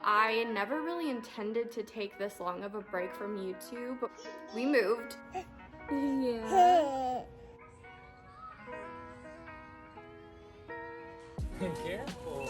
I never really intended to take this long of a break from YouTube. We moved. Yeah. Careful.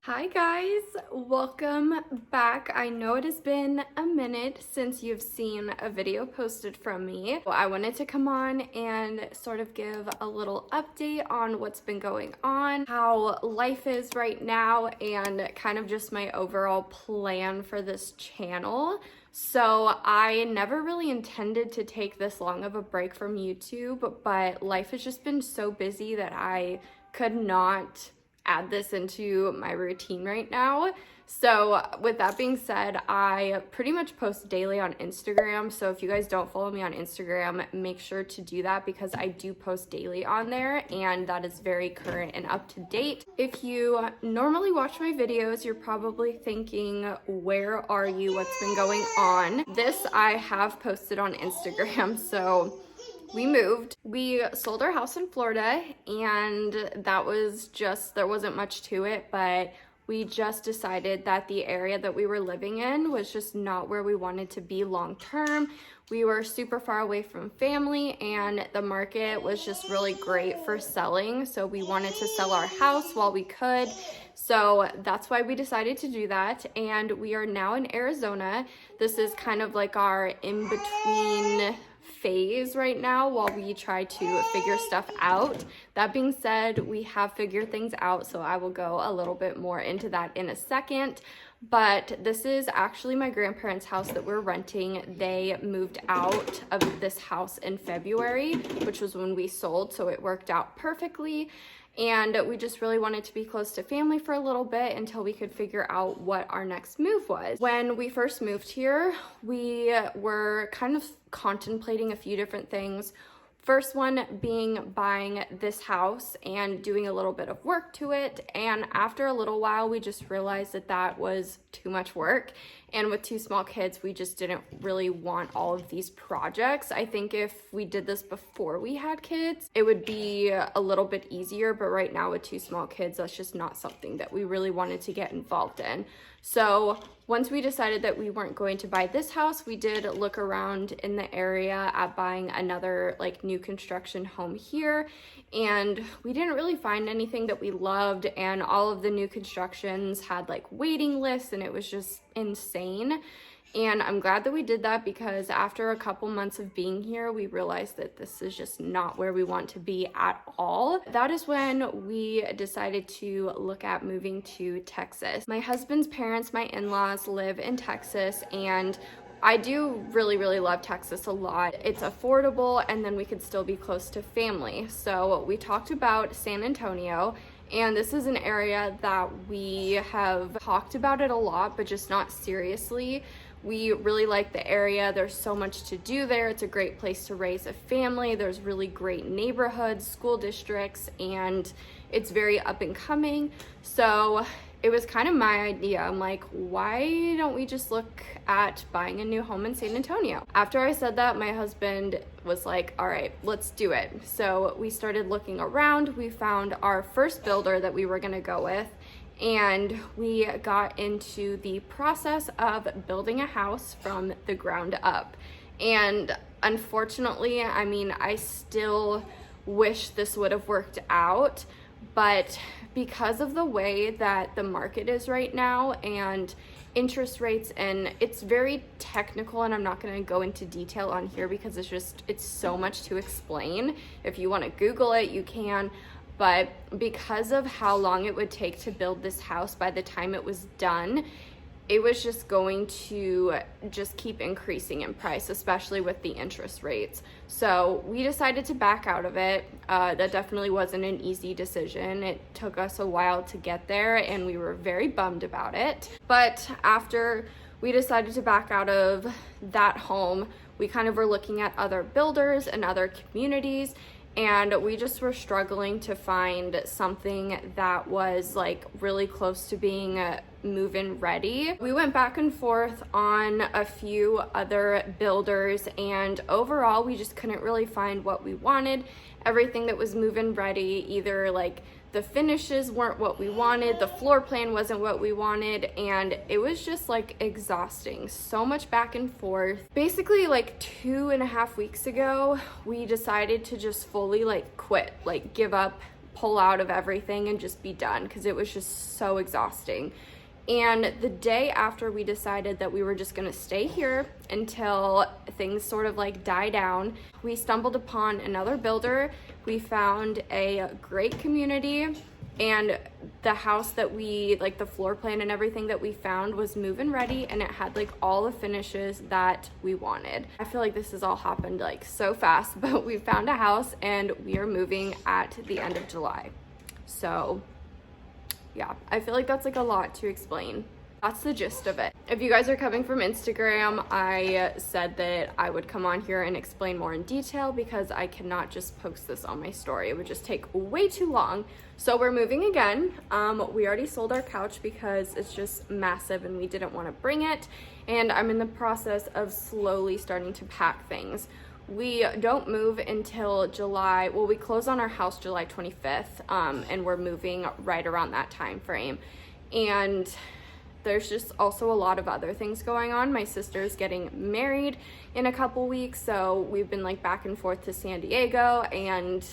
Hi guys, welcome back. I know it has been a minute since you've seen a video posted from me. I wanted to come on and sort of give a little update on what's been going on, how life is right now, and kind of just my overall plan for this channel. So I never really intended to take this long of a break from YouTube, but life has just been so busy that I could not add this into my routine right now. So with that being said, I pretty much post daily on Instagram. So if you guys don't follow me on Instagram, make sure to do that because I do post daily on there and that is very current and up to date. If you normally watch my videos, you're probably thinking, where are you? What's been going on? This I have posted on Instagram. So we moved. We sold our house in Florida and that was just, there wasn't much to it, but we just decided that the area that we were living in was just not where we wanted to be long term. We were super far away from family and the market was just really great for selling. So we wanted to sell our house while we could. So that's why we decided to do that. And we are now in Arizona. This is kind of like our in-between phase right now while we try to figure stuff out. That being said, we have figured things out, so I will go a little bit more into that in a second. But this is actually my grandparents' house that we're renting. They moved out of this house in February, which was when we sold, so it worked out perfectly. And we just really wanted to be close to family for a little bit until we could figure out what our next move was. When we first moved here, we were kind of contemplating a few different things. First one being buying this house and doing a little bit of work to it. And after a little while, we just realized that that was too much work. And with two small kids, we just didn't really want all of these projects. I think if we did this before we had kids, it would be a little bit easier. But right now with two small kids, that's just not something that we really wanted to get involved in. So once we decided that we weren't going to buy this house, we did look around in the area at buying another like new construction home here. And we didn't really find anything that we loved. And all of the new constructions had like waiting lists and it was just insane. And I'm glad that we did that because after a couple months of being here, we realized that this is just not where we want to be at all. That is when we decided to look at moving to Texas. My husband's parents, my in-laws, live in Texas, and I do really love Texas a lot. It's affordable, and then we could still be close to family. So we talked about San Antonio. And this is an area that we have talked about it a lot, but just not seriously. We really like the area. There's so much to do there. It's a great place to raise a family. There's really great neighborhoods, school districts, and it's very up and coming. So it was kind of my idea. I'm like, why don't we just look at buying a new home in San Antonio? After I said that, my husband was like, all right, let's do it. So we started looking around. We found our first builder that we were gonna go with, and we got into the process of building a house from the ground up. And unfortunately, I mean, I still wish this would have worked out, but because of the way that the market is right now and interest rates, and it's very technical and I'm not going to go into detail on here because it's so much to explain. If you want to Google it, you can. But because of how long it would take to build this house by the time it was done, it was just going to just keep increasing in price, especially with the interest rates. So we decided to back out of it. That definitely wasn't an easy decision. It took us a while to get there and we were very bummed about it. But after we decided to back out of that home, we kind of were looking at other builders and other communities, and we just were struggling to find something that was like really close to being move-in ready. We went back and forth on a few other builders, and overall we just couldn't really find what we wanted. Everything that was move-in ready, either like the finishes weren't what we wanted, the floor plan wasn't what we wanted, and it was just like exhausting. So much back and forth. Basically like 2.5 weeks ago, we decided to just fully like quit, like give up, pull out of everything and just be done, because it was just so exhausting. And the day after we decided that we were just gonna stay here until things sort of like die down, we stumbled upon another builder. We found a great community, and the house that we, like the floor plan and everything that we found was move-in ready, and it had like all the finishes that we wanted. I feel like this has all happened like so fast, but we found a house and we are moving at the end of July. So yeah, I feel like that's like a lot to explain. That's the gist of it. If you guys are coming from Instagram, I said that I would come on here and explain more in detail, because I cannot just post this on my story. It would just take way too long. So we're moving again. We already sold our couch because it's just massive and we didn't want to bring it. And I'm in the process of slowly starting to pack things. We don't move until July. Well, we close on our house July 25th, and we're moving right around that time frame. And there's just also a lot of other things going on. My sister's getting married in a couple weeks, so we've been like back and forth to San Diego, and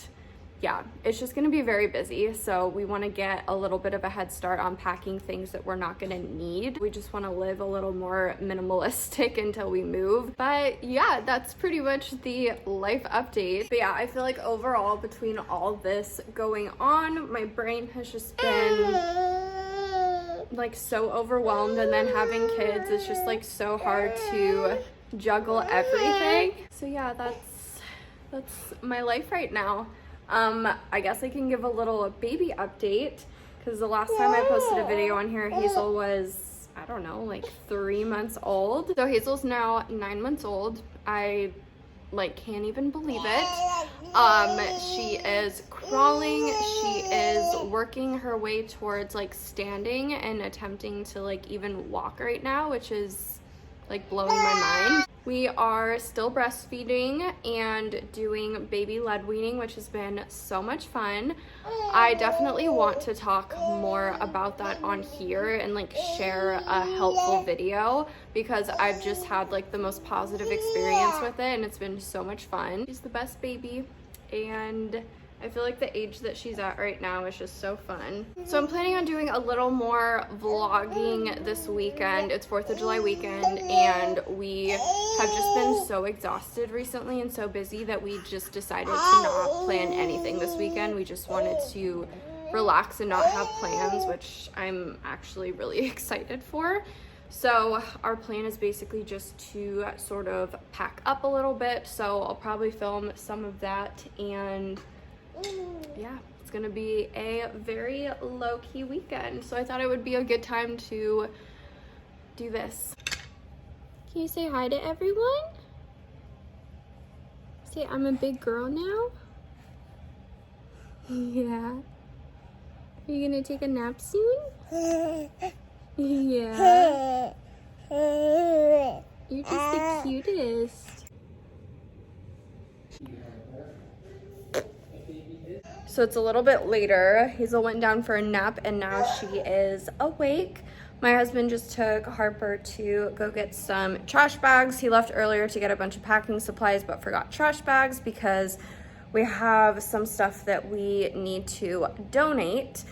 yeah, it's just gonna be very busy. So we wanna get a little bit of a head start on packing things that we're not gonna need. We just wanna live a little more minimalistic until we move. But yeah, that's pretty much the life update. But yeah, I feel like overall, between all this going on, my brain has just been like so overwhelmed, and then having kids is just like so hard to juggle everything. So yeah, that's my life right now. I guess I can give a little baby update, because the last time I posted a video on here, Hazel was, I don't know, like 3 months old. So Hazel's now 9 months old. I like can't even believe it. She is crawling. She is working her way towards like standing and attempting to like even walk right now, which is like blowing my mind. We are still breastfeeding and doing baby lead weaning, which has been so much fun. I definitely want to talk more about that on here and like share a helpful video, because I've just had like the most positive experience with it and it's been so much fun. She's the best baby, and I feel like the age that she's at right now is just so fun. So I'm planning on doing a little more vlogging this weekend. It's 4th of July weekend, and we have just been so exhausted recently and so busy that we just decided to not plan anything this weekend. We just wanted to relax and not have plans, which I'm actually really excited for. So our plan is basically just to sort of pack up a little bit. So I'll probably film some of that, and yeah, it's gonna be a very low-key weekend. So I thought it would be a good time to do this. Can you say hi to everyone? Say I'm a big girl now? Yeah. Are you gonna take a nap soon? Yeah. You're just the cutest. So it's a little bit later. Hazel went down for a nap and now she is awake. My husband just took Harper to go get some trash bags. He left earlier to get a bunch of packing supplies but forgot trash bags because we have some stuff that we need to donate.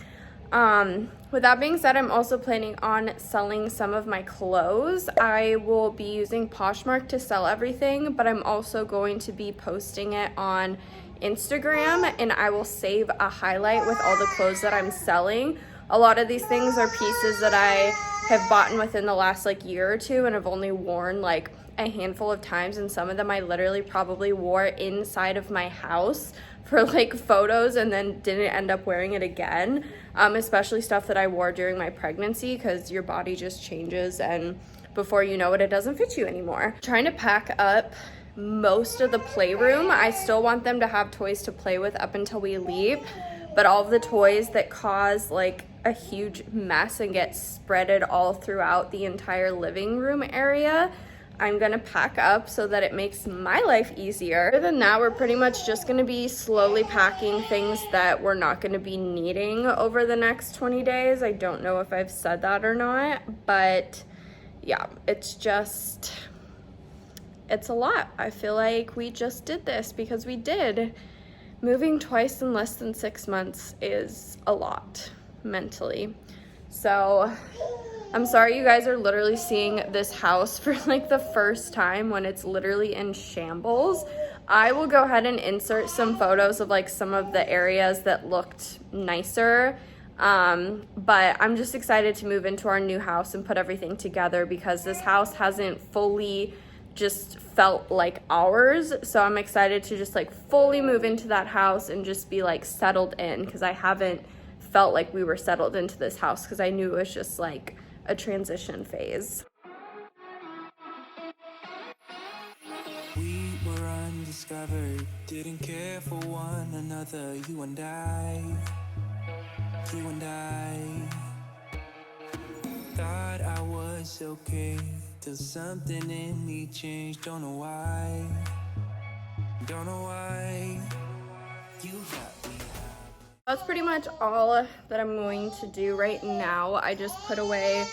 With that being said, I'm also planning on selling some of my clothes. I will be using Poshmark to sell everything, but I'm also going to be posting it on Instagram, and I will save a highlight with all the clothes that I'm selling. A lot of these things are pieces that I have bought within the last like year or two and have only worn like a handful of times, and some of them I literally probably wore inside of my house for like photos and then didn't end up wearing it again. Especially stuff that I wore during my pregnancy, because your body just changes and before you know it, it doesn't fit you anymore. Trying to pack up most of the playroom. I still want them to have toys to play with up until we leave, but all of the toys that cause like a huge mess and get spreaded all throughout the entire living room area, I'm gonna pack up so that it makes my life easier. Other than that, we're pretty much just gonna be slowly packing things that we're not gonna be needing over the next 20 days. I don't know if I've said that or not, but yeah, it's a lot. I feel like we just did this because we did. Moving twice in less than 6 months is a lot mentally. So I'm sorry you guys are literally seeing this house for like the first time when it's literally in shambles. I will go ahead and insert some photos of like some of the areas that looked nicer. But I'm just excited to move into our new house and put everything together because this house hasn't fully just felt like ours. So I'm excited to just like fully move into that house and just be like settled in, because I haven't felt like we were settled into this house because I knew it was just like a transition phase. We were undiscovered, didn't care for one another, you and I. Thought I was okay, till something in me changed, don't know why. You got me. That's pretty much all that I'm going to do right now. I just put away,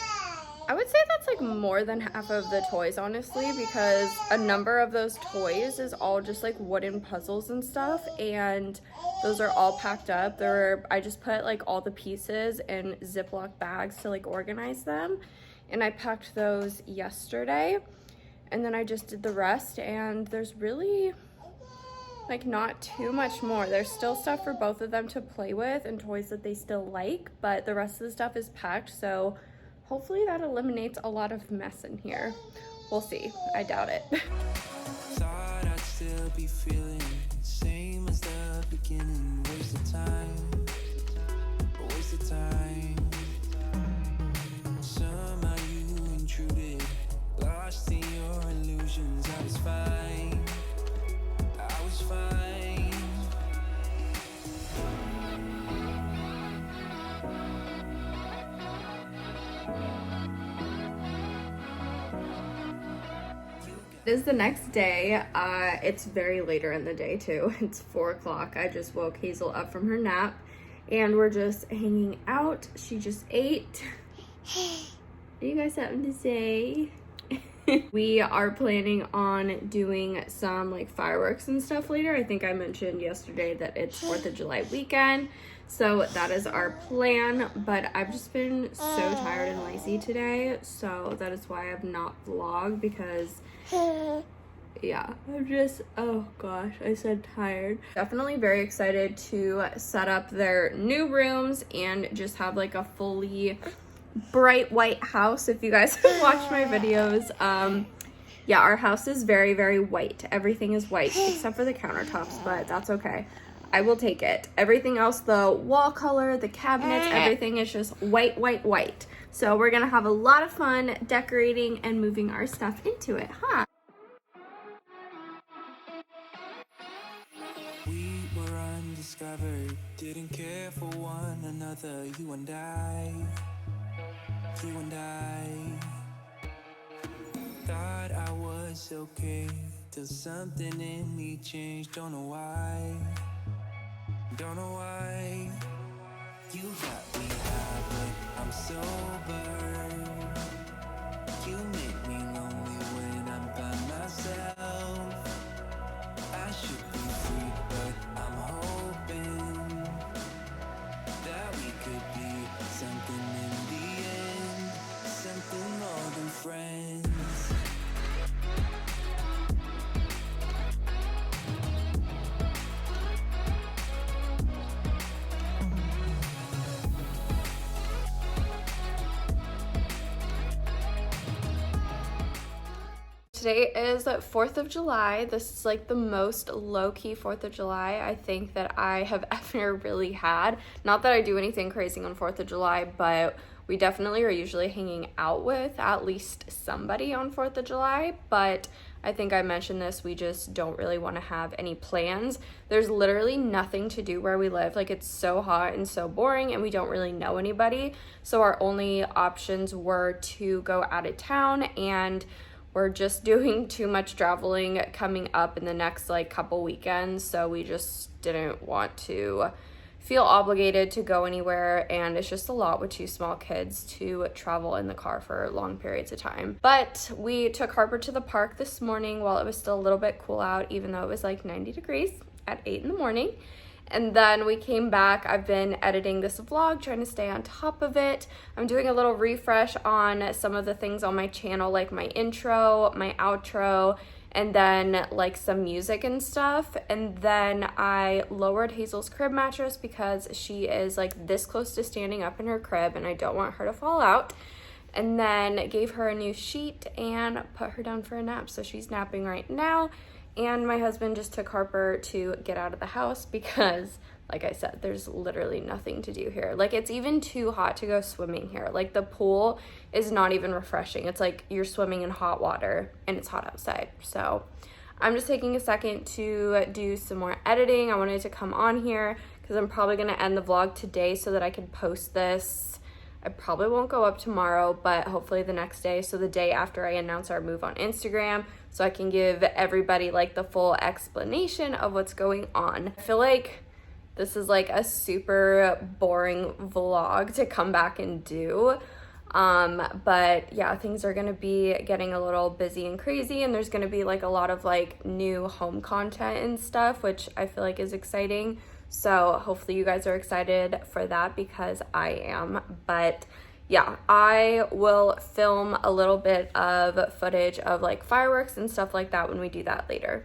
I would say that's like more than half of the toys, honestly, because a number of those toys is all just like wooden puzzles and stuff, and those are all packed up. I just put like all the pieces in Ziploc bags to like organize them, and I packed those yesterday, and then I just did the rest, and there's really like not too much more. There's still stuff for both of them to play with and toys that they still like, but the rest of the stuff is packed, so hopefully that eliminates a lot of mess in here. We'll see. I doubt it. Thought I'd still be feeling same as the beginning. Waste of time. Somehow you intruded, lost in your illusions. I was fine. It is the next day. It's very later in the day too. It's 4 o'clock. I just woke Hazel up from her nap and we're just hanging out. She just ate. You guys have something to say? We are planning on doing some like fireworks and stuff later. I think I mentioned yesterday that it's 4th of July weekend. So that is our plan, but I've just been so tired and lazy today. So that is why I've not vlogged, because yeah, I'm just, oh gosh, I said tired. Definitely very excited to set up their new rooms and just have like a fully bright white house. If you guys have watched my videos, yeah, our house is very, very white. Everything is white except for the countertops, but that's okay. I will take it. Everything else, the wall color, the cabinets, everything is just white, white, white. So we're gonna have a lot of fun decorating and moving our stuff into it, huh? We were undiscovered, didn't care for one another, you and I. Thought I was okay, till something in me changed, don't know why. You got me high, but I'm sober. You make me lonely when I'm by myself. I should be free, but I'm hoping that we could be something in the end, something more than friends. Today is 4th of July. This is like the most low-key 4th of July I think that I have ever really had. Not that I do anything crazy on 4th of July, but we definitely are usually hanging out with at least somebody on 4th of July. But I think I mentioned this, we just don't really want to have any plans. There's literally nothing to do where we live. Like, it's so hot and so boring, and we don't really know anybody. So our only options were to go out of town, and we're just doing too much traveling coming up in the next like couple weekends. So we just didn't want to feel obligated to go anywhere, and it's just a lot with 2 small kids to travel in the car for long periods of time. But we took Harper to the park this morning while it was still a little bit cool out, even though it was like 90 degrees at 8 in the morning. And then we came back. I've been editing this vlog, trying to stay on top of it. I'm doing a little refresh on some of the things on my channel, like my intro, my outro, and then like some music and stuff. And then I lowered Hazel's crib mattress because she is like this close to standing up in her crib and I don't want her to fall out. And then gave her a new sheet and put her down for a nap. So she's napping right now. And my husband just took Harper to get out of the house because, like I said, there's literally nothing to do here. Like, it's even too hot to go swimming here. Like, the pool is not even refreshing. It's like you're swimming in hot water and it's hot outside. So I'm just taking a second to do some more editing. I wanted to come on here because I'm probably going to end the vlog today so that I can post this. I probably won't go up tomorrow, but hopefully the next day. So the day after I announce our move on Instagram, so I can give everybody like the full explanation of what's going on. I feel like this is like a super boring vlog to come back and do. But yeah, things are gonna be getting a little busy and crazy, and there's gonna be like a lot of like new home content and stuff, which I feel like is exciting. So hopefully you guys are excited for that because I am. But yeah, I will film a little bit of footage of like fireworks and stuff like that when we do that later.